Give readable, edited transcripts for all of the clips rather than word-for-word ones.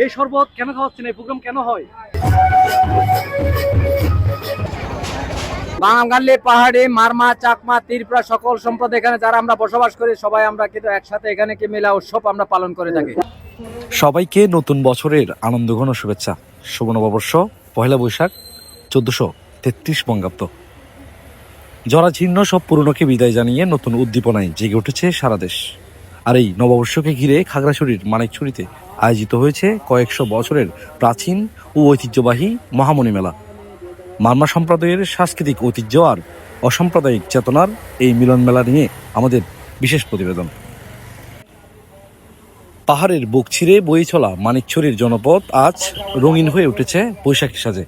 এই শরবত কেন খাওয়াচ্ছেন, এই প্রোগ্রাম কেন হয়? বাঙালি, পাহাড়ি, মারমা, চাকমা, ত্রিপুরা সকল সম্প্রদায় এখানে যারা আমরা বসবাস করি সবাই আমরা কিন্তু একসাথে এখানে কি মেলা উৎসব আমরা পালন করে থাকি। সবাইকে নতুন বছরের আনন্দঘন শুভেচ্ছা। শুভ নববর্ষ পহেলা বৈশাখ 1433 বঙ্গাব্দ। জরাজীর্ণ সব পুরনোকে বিদায় জানিয়ে নতুন উদ্দীপনায় জেগে উঠেছে সারা দেশ। আর এই নববর্ষকে ঘিরে খাগড়াছড়ির মানিকছড়িতে আয়োজিত হয়েছে কয়েকশো বছরের প্রাচীন ও ঐতিহ্যবাহী মহামণি মেলা। মারমা সম্প্রদায়ের সাংস্কৃতিক ঐতিহ্য আর অসাম্প্রদায়িক চেতনার এই মিলন মেলা নিয়ে আমাদের বিশেষ প্রতিবেদন। পাহাড়ের বুক ছিঁড়ে বয়ে চলা মানিকছড়ির জনপদ আজ রঙিন হয়ে উঠেছে বৈশাখী সাজে।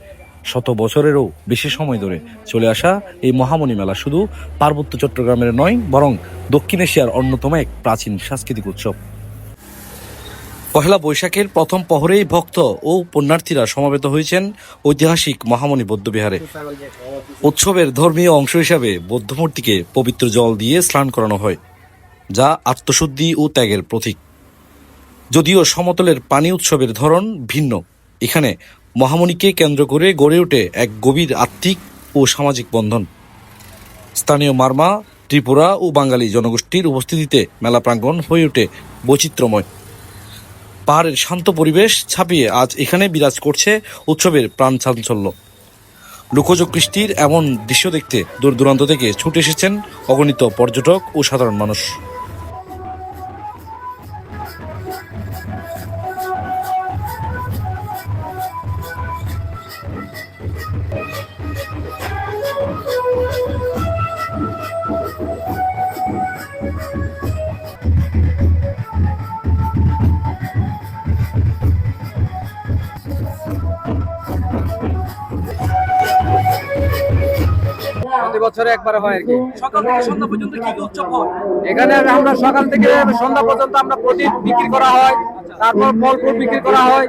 শত বছরেরও বেশি সময় ধরে চলে আসা এই মহামণি মেলা শুধু পার্বত্য চট্টগ্রামের নয়, বরং দক্ষিণ এশিয়ার অন্যতম এক প্রাচীন সাংস্কৃতিক উৎসব। পহেলা বৈশাখের প্রথম প্রহরেই ভক্ত ও পুণ্যার্থীরা সমবেত হয়েছেন ঐতিহাসিক মহামণি বৌদ্ধবিহারে। উৎসবের ধর্মীয় অংশ হিসাবে বৌদ্ধমূর্তিকে পবিত্র জল দিয়ে স্নান করানো হয়, যা আত্মশুদ্ধি ও ত্যাগের প্রতীক। যদিও সমতলের পানি উৎসবের ধরন ভিন্ন, এখানে মহামণিকে কেন্দ্র করে গড়ে ওঠে এক গভীর আত্মিক ও সামাজিক বন্ধন। স্থানীয় মারমা, ত্রিপুরা ও বাঙালি জনগোষ্ঠীর উপস্থিতিতে মেলা প্রাঙ্গণ হয়ে ওঠে বৈচিত্র্যময়। পাহাড়ের শান্ত পরিবেশ ছাপিয়ে আজ এখানে বিরাজ করছে উৎসবের প্রাণ চাঞ্চল্য। লোকজ কৃষ্টির এমন দৃশ্য দেখতে দূর দূরান্ত থেকে ছুটে এসেছেন অগণিত পর্যটক ও সাধারণ মানুষ। প্রতি বছরে একবার হয় আর কি। সকাল থেকে সন্ধ্যা পর্যন্ত কি কি উৎসব হয়? এখানে আমরা সকাল থেকে সন্ধ্যা পর্যন্ত আমরা প্রদীপ বিক্রি করা হয়, তারপর ফল ফুল বিক্রি করা হয়,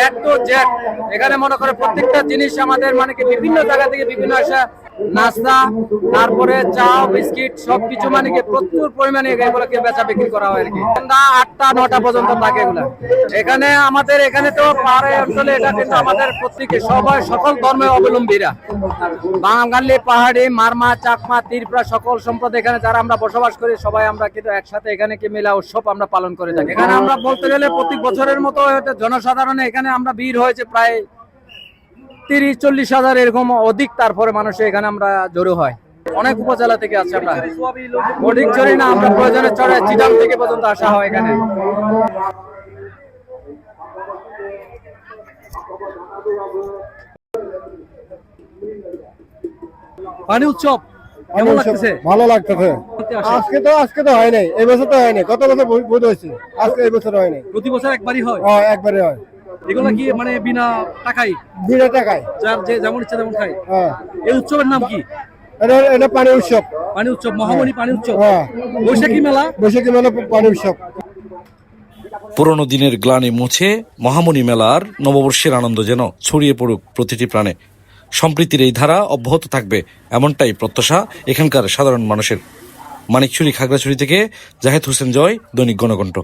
এক টু জেড। এখানে মনে করে প্রত্যেকটা জিনিস আমাদের মানে কি বিভিন্ন জায়গা থেকে বিভিন্ন আসা, নাস্তা, তারপরে চা, বিস্কিট সবকিছু মানে কি প্রচুর পরিমাণে এগুলোকে বেচা বিক্রি করা হয় আর কি। সন্ধ্যা 8টা 9টা পর্যন্ত থাকে এগুলা। এখানে আমাদের এখানে তো পাহাড়ি অঞ্চলে এটা কিন্তু আমাদের প্রত্যেকে সবাই সকল ধর্মের অবলম্বীরা, বাঙালি, পাহাড়ি, মারমা, চাকমা, ত্রিপুরা সকল সম্প্রদায় এখানে যারা আমরা বসবাস করি সবাই আমরা কিন্তু একসাথে এখানে কি মেলা উৎসব আমরা পালন করে থাকি। এখানে আমরা বলতে গেলে প্রতি বছরের মতো জনসাধারণে এখানে আমরা ভিড় হয়েছে প্রায় 30-40 হাজার এরকম অধিক। তারপরে মানুষ এখানে আমরা জড়ো হয়, অনেক উপজেলা থেকে আছে। আমরা অধিক চড়ি না, আমরা প্রয়োজনে চড়ে চিটাং থেকে পর্যন্ত আসা হয় এখানে। পানি উৎসব কেমন লাগতেছে? ভালো লাগতেছে। আজকে তো হয় নাই, এই বছর তো হয় নাই, গত বছর বহুত হয়েছে, আজকে এই বছর হয় নাই। প্রতি বছর একবারই হয়? একবারে হয়। এগুলা কি মানে বিনা টাকায়? বিনা টাকায়, যার যে যেমন ইচ্ছা তেমন খায়। এই উৎসবের নাম কি? এটা পানি উৎসব। পানি উৎসব, মহামণি পানি উৎসব। বৈশাখী মেলা পানি উৎসব। পুরনো দিনের গ্লানি মুছে মহামণি মেলার নববর্ষের আনন্দ যেন ছড়িয়ে পড়ুক প্রতিটি প্রাণে। সম্প্রীতির এই ধারা অব্যাহত থাকবে এমনটাই প্রত্যাশা এখানকার সাধারণ মানুষের। মানিকছড়ি, খাগড়াছড়ি থেকে জাহেদ হোসেন জয়, দৈনিক গণকণ্ঠ।